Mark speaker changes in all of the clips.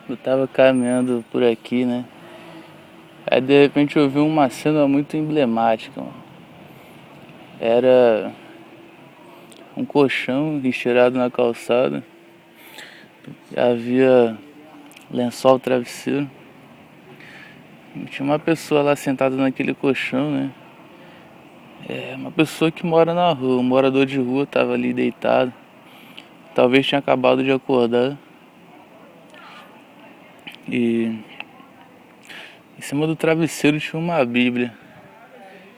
Speaker 1: Eu tava caminhando por aqui, né? Aí de repente eu vi uma cena muito emblemática, mano. Era um colchão estirado na calçada. Havia lençol, travesseiro. E tinha uma pessoa lá sentada naquele colchão, né? É uma pessoa que mora na rua, um morador de rua tava ali deitado. Talvez tinha acabado de acordar. E em cima do travesseiro tinha uma Bíblia.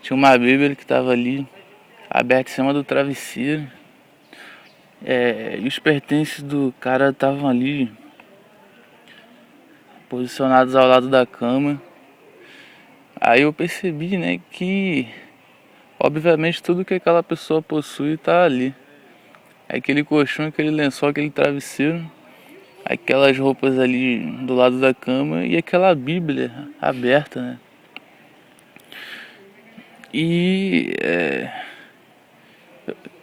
Speaker 1: Tinha uma Bíblia que tava ali, aberta em cima do travesseiro. E os pertences do cara estavam ali, posicionados ao lado da cama. Aí eu percebi, né, que obviamente tudo que aquela pessoa possui tá ali. Aquele colchão, aquele lençol, aquele travesseiro, aquelas roupas ali do lado da cama e aquela Bíblia aberta, né?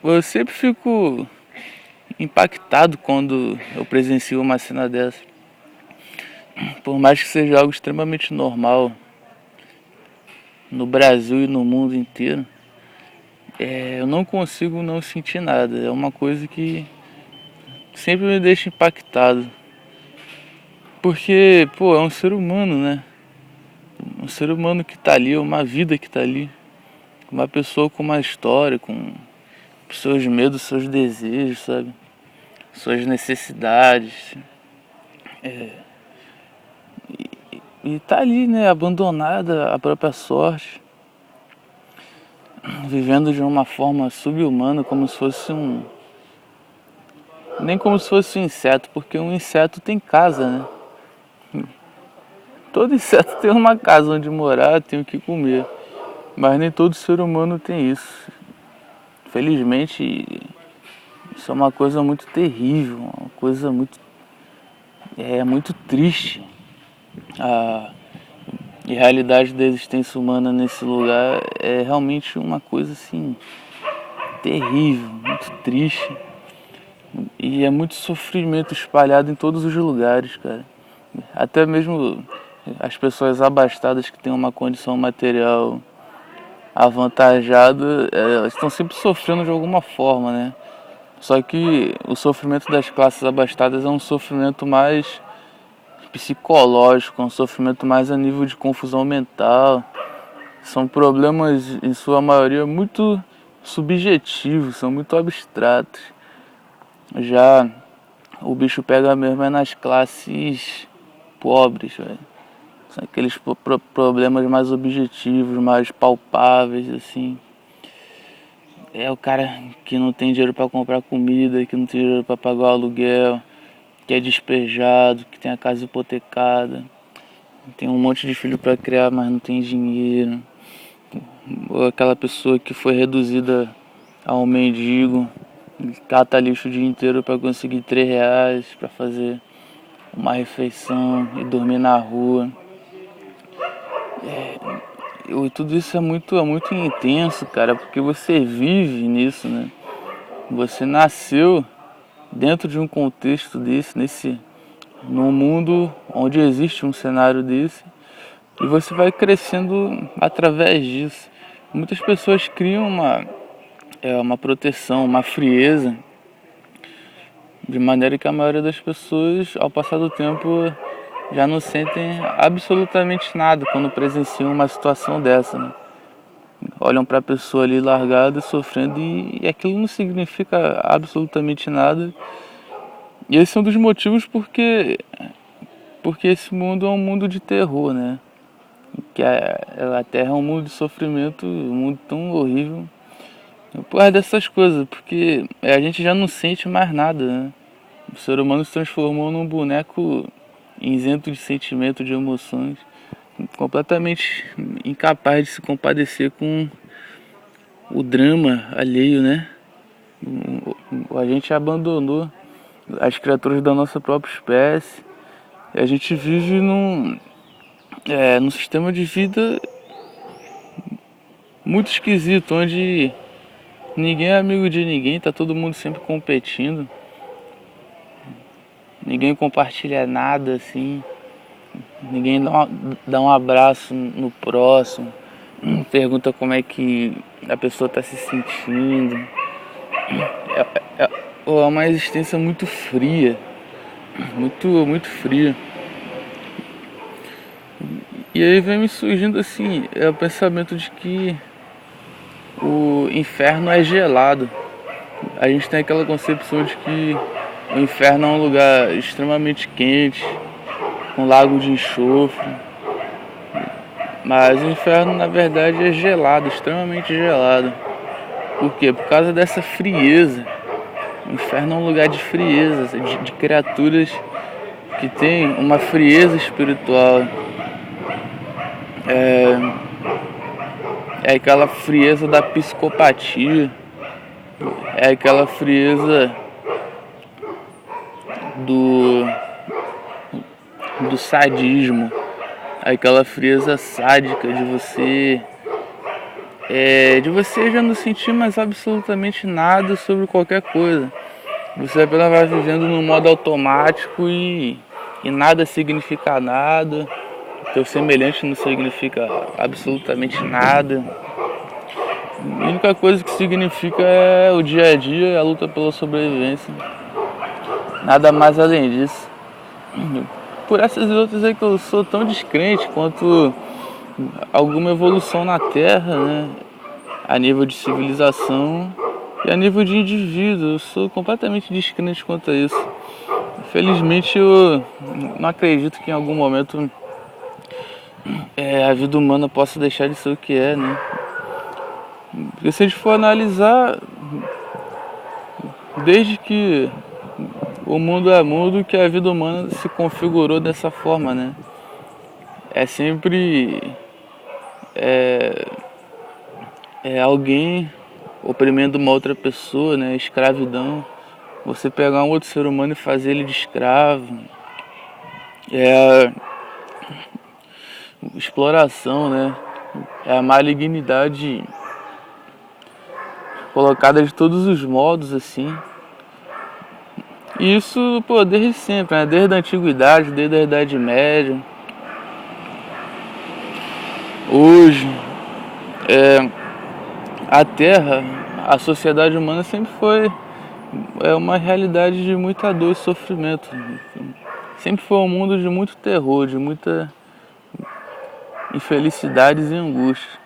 Speaker 1: Eu sempre fico impactado quando eu presencio uma cena dessa. Por mais que seja algo extremamente normal no Brasil e no mundo inteiro, eu não consigo não sentir nada. É uma coisa que sempre me deixa impactado. Porque, pô, é um ser humano, né? Um ser humano que tá ali, uma vida que tá ali. Uma pessoa com uma história, com seus medos, seus desejos, sabe? Suas necessidades. E tá ali, né? Abandonada à própria sorte. Vivendo de uma forma subhumana, como se fosse um... Nem como se fosse um inseto, porque um inseto tem casa, né? Todo inseto tem uma casa onde morar, tem o que comer. Mas nem todo ser humano tem isso. Felizmente, isso é uma coisa muito terrível, uma coisa muito triste. A realidade da existência humana nesse lugar é realmente uma coisa assim terrível, muito triste. E é muito sofrimento espalhado em todos os lugares, cara. Até mesmo as pessoas abastadas que têm uma condição material avantajada, elas estão sempre sofrendo de alguma forma, né? Só que o sofrimento das classes abastadas é um sofrimento mais psicológico, é um sofrimento mais a nível de confusão mental. São problemas, em sua maioria, muito subjetivos, são muito abstratos. Já o bicho pega mesmo é nas classes pobres, velho. São aqueles problemas mais objetivos, mais palpáveis, assim. É o cara que não tem dinheiro para comprar comida, que não tem dinheiro para pagar o aluguel, que é despejado, que tem a casa hipotecada, tem um monte de filho para criar, mas não tem dinheiro. Ou aquela pessoa que foi reduzida a um mendigo, cata lixo o dia inteiro para conseguir R$ 3 para fazer uma refeição e dormir na rua. Tudo isso é muito intenso, cara, porque você vive nisso, né? Você nasceu dentro de um contexto desse, num mundo onde existe um cenário desse, e você vai crescendo através disso. Muitas pessoas criam uma proteção, uma frieza, de maneira que a maioria das pessoas, ao passar do tempo, já não sentem absolutamente nada quando presenciam uma situação dessa, né? Olham para a pessoa ali largada, sofrendo, e aquilo não significa absolutamente nada. E esse é um dos motivos porque esse mundo é um mundo de terror, né? Que a Terra é um mundo de sofrimento, um mundo tão horrível. Por causa dessas coisas, porque a gente já não sente mais nada, né? O ser humano se transformou num boneco isento de sentimento, de emoções, completamente incapaz de se compadecer com o drama alheio, né? A gente abandonou as criaturas da nossa própria espécie. E a gente vive num sistema de vida muito esquisito, onde ninguém é amigo de ninguém, tá todo mundo sempre competindo. ninguém compartilha nada assim, ninguém dá um abraço no próximo, pergunta como é que a pessoa está se sentindo. É uma existência muito fria, muito fria. E aí vem me surgindo assim, o pensamento de que o inferno é gelado. A gente tem aquela concepção de que o inferno é um lugar extremamente quente, com lago de enxofre. Mas o inferno na verdade é gelado, extremamente gelado. Por quê? Por causa dessa frieza. O inferno é um lugar de frieza, de criaturas que tem uma frieza espiritual. É aquela frieza da psicopatia. É aquela frieza do sadismo. É aquela frieza sádica de você já não sentir mais absolutamente nada sobre qualquer coisa. Você apenas vai vivendo no modo automático e nada significa nada. Teu semelhante não significa absolutamente nada. A única coisa que significa é o dia a dia, a luta pela sobrevivência. Nada mais além disso. Por essas e outras é que eu sou tão descrente quanto alguma evolução na Terra, né? A nível de civilização e a nível de indivíduo. Eu sou completamente descrente quanto a isso. Infelizmente eu não acredito que em algum momento a vida humana possa deixar de ser o que é, né? Porque se a gente for analisar, desde que o mundo é mundo, que a vida humana se configurou dessa forma, né? É sempre alguém oprimindo uma outra pessoa, né? Escravidão. Você pegar um outro ser humano e fazer ele de escravo. É exploração, né? É a malignidade colocada de todos os modos, assim. E isso, pô, desde sempre, né? Desde a antiguidade, desde a Idade Média. Hoje, a Terra, a sociedade humana sempre foi uma realidade de muita dor e sofrimento. Sempre foi um mundo de muito terror, de muita infelicidades e angústias.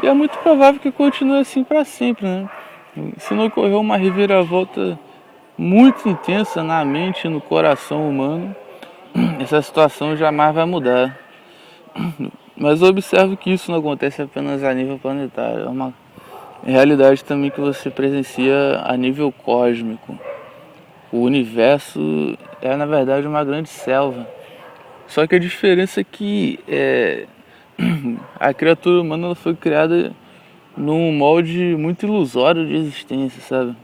Speaker 1: E é muito provável que continue assim para sempre, né? Se não ocorrer uma reviravolta muito intensa na mente e no coração humano, essa situação jamais vai mudar. Mas eu observo que isso não acontece apenas a nível planetário, é uma realidade também que você presencia a nível cósmico. O universo é na verdade uma grande selva. Só que a diferença é que a criatura humana ela foi criada num molde muito ilusório de existência, sabe?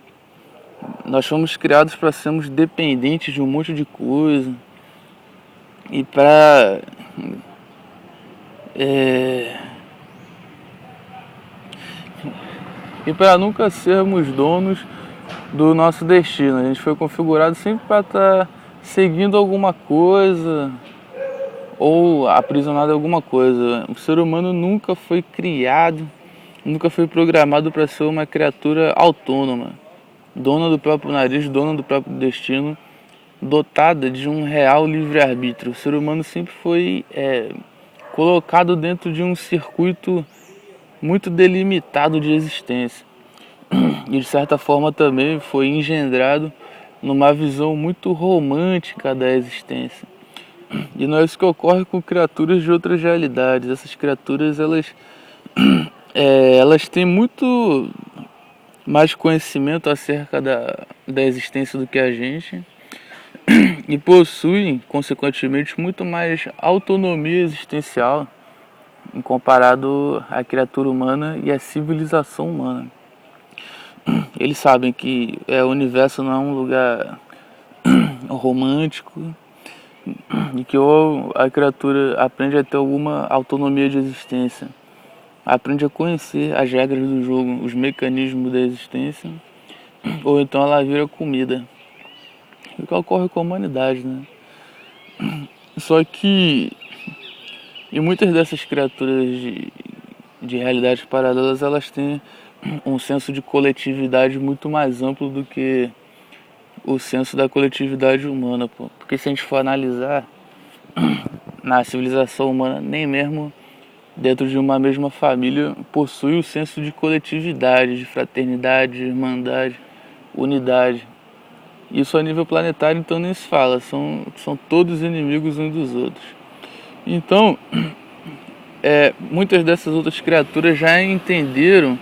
Speaker 1: Nós fomos criados para sermos dependentes de um monte de coisa e para nunca sermos donos do nosso destino. A gente foi configurado sempre para estar seguindo alguma coisa ou aprisionado em alguma coisa. O ser humano nunca foi criado, nunca foi programado para ser uma criatura autônoma, dona do próprio nariz, dona do próprio destino, dotada de um real livre-arbítrio. O ser humano sempre foi colocado dentro de um circuito muito delimitado de existência. E de certa forma também foi engendrado numa visão muito romântica da existência. E não é isso que ocorre com criaturas de outras realidades. Essas criaturas elas têm muito mais conhecimento acerca da existência do que a gente e possuem, consequentemente, muito mais autonomia existencial em comparado à criatura humana e à civilização humana. Eles sabem que o universo não é um lugar romântico e que ou a criatura aprende a ter alguma autonomia de existência, aprende a conhecer as regras do jogo, os mecanismos da existência, ou então ela vira comida. o que ocorre com a humanidade, né? Só que e muitas dessas criaturas de realidades paralelas, elas têm um senso de coletividade muito mais amplo do que o senso da coletividade humana, pô. Porque se a gente for analisar na civilização humana, nem mesmo dentro de uma mesma família possui o senso de coletividade, de fraternidade, de irmandade, unidade. Isso a nível planetário então nem se fala, são todos inimigos uns dos outros. Então, muitas dessas outras criaturas já entenderam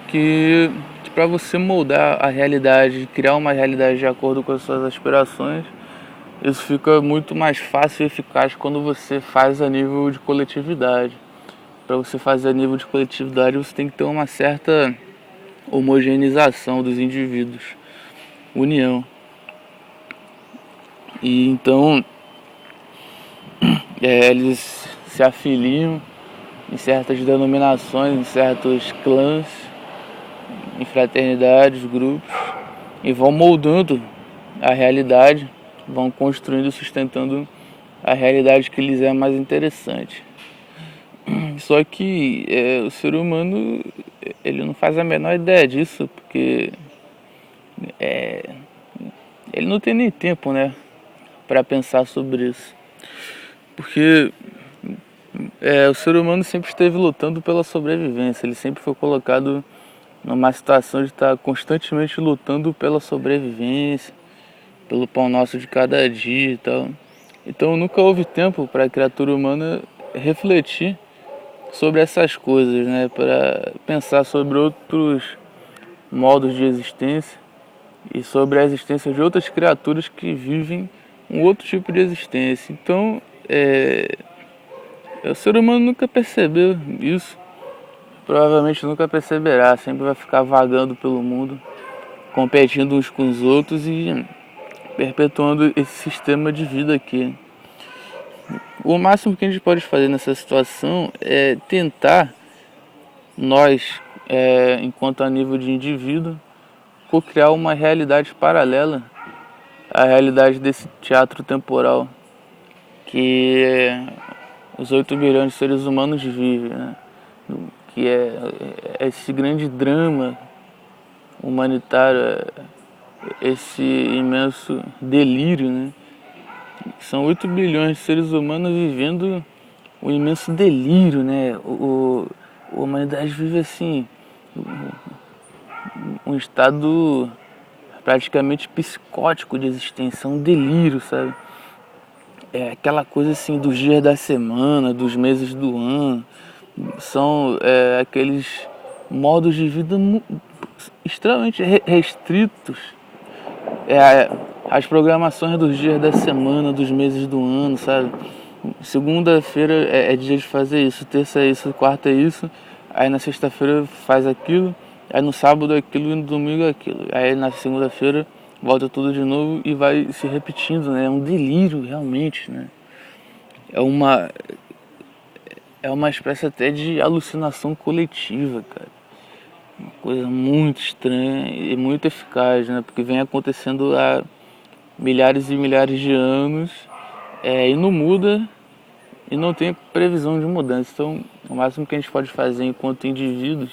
Speaker 1: que para você moldar a realidade, criar uma realidade de acordo com as suas aspirações, isso fica muito mais fácil e eficaz quando você faz a nível de coletividade. Para você fazer a nível de coletividade, você tem que ter uma certa homogeneização dos indivíduos, união. E então eles se afiliam em certas denominações, em certos clãs, em fraternidades, grupos, e vão moldando a realidade, vão construindo e sustentando a realidade que lhes é mais interessante. Só que o ser humano, ele não faz a menor ideia disso, porque ele não tem nem tempo, né, para pensar sobre isso. Porque o ser humano sempre esteve lutando pela sobrevivência, ele sempre foi colocado numa situação de estar constantemente lutando pela sobrevivência, pelo pão nosso de cada dia e tal. Então nunca houve tempo para a criatura humana refletir sobre essas coisas, né? Para pensar sobre outros modos de existência e sobre a existência de outras criaturas que vivem um outro tipo de existência. Então o ser humano nunca percebeu isso, provavelmente nunca perceberá, sempre vai ficar vagando pelo mundo, competindo uns com os outros e perpetuando esse sistema de vida aqui. O máximo que a gente pode fazer nessa situação é tentar, nós, enquanto a nível de indivíduo, co-criar uma realidade paralela à realidade desse teatro temporal que os 8 bilhões de seres humanos vivem, né? Que é esse grande drama humanitário, esse imenso delírio, né? São 8 bilhões de seres humanos vivendo um imenso delírio, né? A humanidade vive assim, um estado praticamente psicótico de existência, um delírio, sabe? É aquela coisa assim dos dias da semana, dos meses do ano, são aqueles modos de vida extremamente restritos. As programações dos dias da semana, dos meses do ano, sabe? Segunda-feira é dia de fazer isso, terça é isso, quarta é isso, aí na sexta-feira faz aquilo, aí no sábado é aquilo e no domingo é aquilo. Aí na segunda-feira volta tudo de novo e vai se repetindo, né? É um delírio realmente, né? É uma espécie até de alucinação coletiva, cara. Uma coisa muito estranha e muito eficaz, né? Porque vem acontecendo há milhares e milhares de anos e não muda e não tem previsão de mudança. Então, o máximo que a gente pode fazer enquanto indivíduos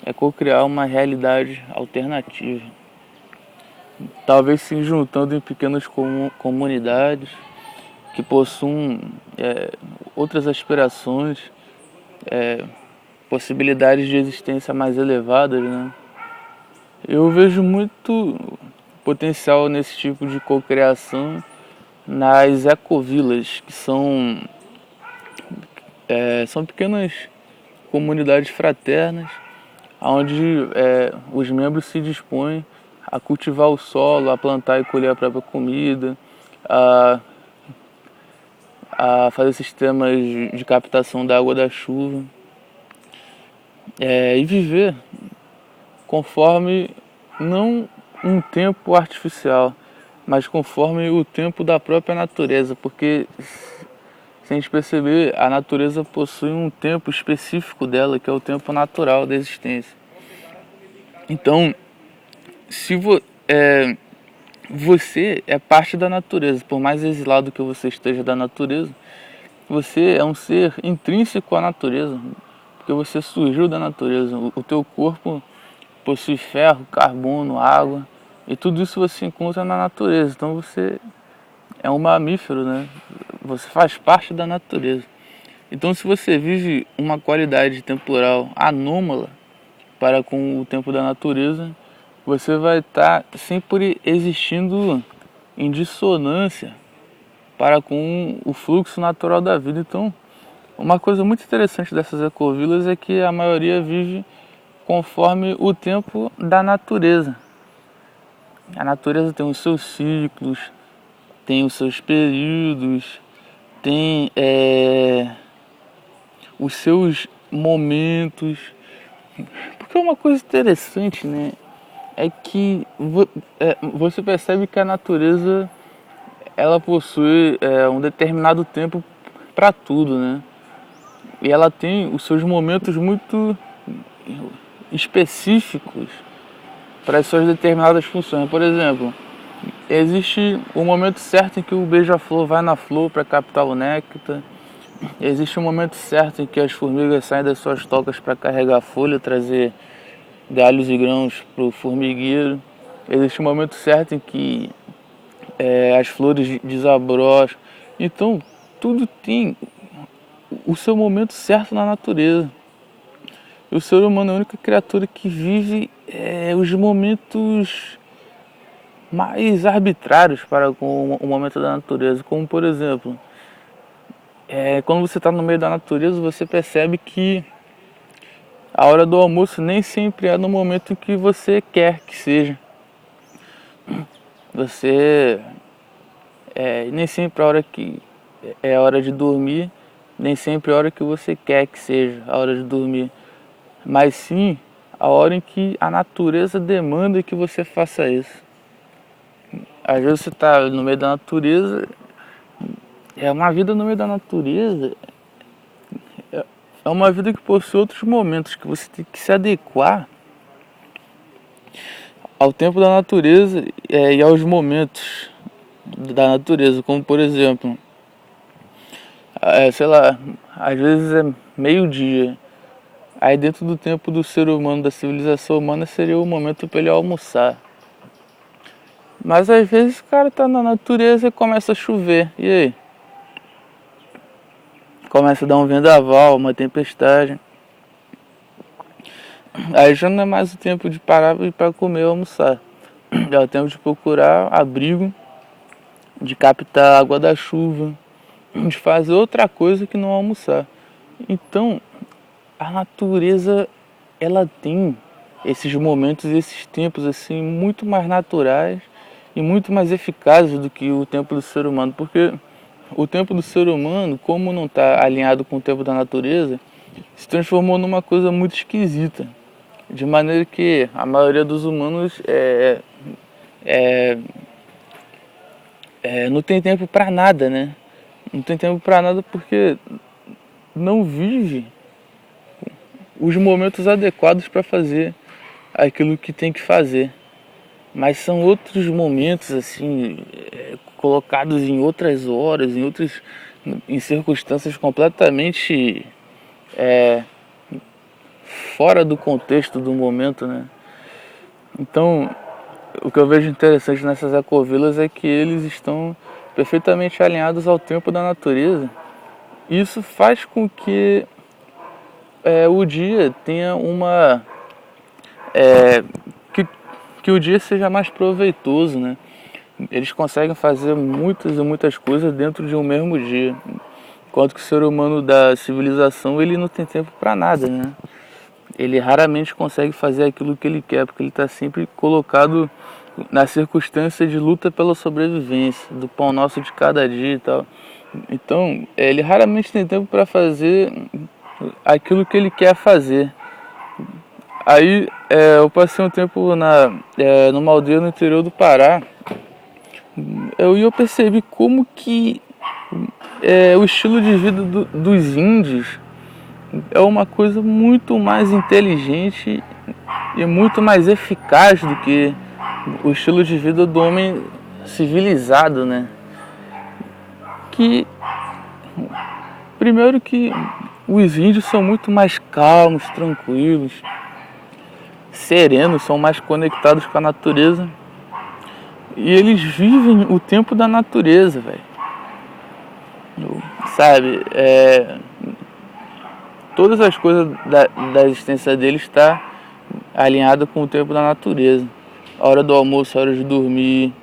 Speaker 1: é co-criar uma realidade alternativa. Talvez se juntando em pequenas comunidades que possuam outras aspirações, possibilidades de existência mais elevadas, né? Eu vejo muito potencial nesse tipo de cocriação nas ecovilas, que são pequenas comunidades fraternas, onde os membros se dispõem a cultivar o solo, a plantar e colher a própria comida, a fazer sistemas de captação da água da chuva, e viver conforme não um tempo artificial, mas conforme o tempo da própria natureza, porque se a gente perceber, a natureza possui um tempo específico dela, que é o tempo natural da existência. Então, se você é parte da natureza. Por mais exilado que você esteja da natureza, você é um ser intrínseco à natureza, porque você surgiu da natureza. O teu corpo possui ferro, carbono, água, e tudo isso você encontra na natureza. Então você é um mamífero, né? Você faz parte da natureza. Então, se você vive uma qualidade temporal anômala para com o tempo da natureza, você vai estar sempre existindo em dissonância para com o fluxo natural da vida. Então, uma coisa muito interessante dessas ecovilas é que a maioria vive conforme o tempo da natureza. A natureza tem os seus ciclos, tem os seus períodos, tem os seus momentos. Porque uma coisa interessante, né, é que você percebe que a natureza ela possui um determinado tempo para tudo, né? E ela tem os seus momentos muito específicos para as suas determinadas funções. Por exemplo, existe o momento certo em que o beija-flor vai na flor para captar o néctar. Existe um momento certo em que as formigas saem das suas tocas para carregar a folha, trazer galhos e grãos para o formigueiro. Existe um momento certo em que as flores desabrocham. Então, tudo tem o seu momento certo na natureza. E o ser humano é a única criatura que vive os momentos mais arbitrários para com o momento da natureza. Como, por exemplo, quando você está no meio da natureza, você percebe que a hora do almoço nem sempre é no momento em que você quer que seja. Nem sempre a hora que é a hora de dormir, nem sempre a hora que você quer que seja a hora de dormir, mas sim a hora em que a natureza demanda que você faça isso. Às vezes você está no meio da natureza, uma vida no meio da natureza é uma vida que possui outros momentos, que você tem que se adequar ao tempo da natureza e aos momentos da natureza, como por exemplo, sei lá, às vezes é meio-dia, aí dentro do tempo do ser humano, da civilização humana, seria o momento para ele almoçar. Mas às vezes o cara tá na natureza e começa a chover, e aí? Começa a dar um vendaval, uma tempestade. Aí já não é mais o tempo de parar para comer ou almoçar. É o tempo de procurar abrigo, de captar a água da chuva, de fazer outra coisa que não almoçar. Então, a natureza, ela tem esses momentos, esses tempos assim muito mais naturais e muito mais eficazes do que o tempo do ser humano, porque o tempo do ser humano, como não está alinhado com o tempo da natureza, se transformou numa coisa muito esquisita, de maneira que a maioria dos humanos não tem tempo para nada, né? Não tem tempo para nada porque não vive os momentos adequados para fazer aquilo que tem que fazer. Mas são outros momentos assim, colocados em outras horas, em circunstâncias completamente fora do contexto do momento, né? Então, o que eu vejo interessante nessas ecovilas é que eles estão perfeitamente alinhados ao tempo da natureza. Isso faz com que o dia tenha que o dia seja mais proveitoso, né? Eles conseguem fazer muitas e muitas coisas dentro de um mesmo dia, enquanto que o ser humano da civilização ele não tem tempo para nada, né? Ele raramente consegue fazer aquilo que ele quer, porque ele está sempre colocado na circunstância de luta pela sobrevivência, do pão nosso de cada dia e tal. Então, ele raramente tem tempo para fazer aquilo que ele quer fazer. Aí, eu passei um tempo numa aldeia no interior do Pará, e eu percebi como que o estilo de vida dos índios é uma coisa muito mais inteligente e muito mais eficaz do que o estilo de vida do homem civilizado, né? Que primeiro que os índios são muito mais calmos, tranquilos, serenos, são mais conectados com a natureza. E eles vivem o tempo da natureza, velho. Sabe? Todas as coisas da existência deles está alinhada com o tempo da natureza. A hora do almoço, a hora de dormir,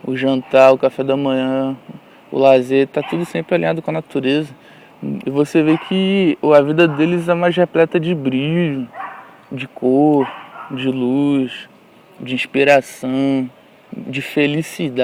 Speaker 1: o jantar, o café da manhã, o lazer, tá tudo sempre alinhado com a natureza. E você vê que a vida deles é mais repleta de brilho, de cor, de luz, de inspiração, de felicidade.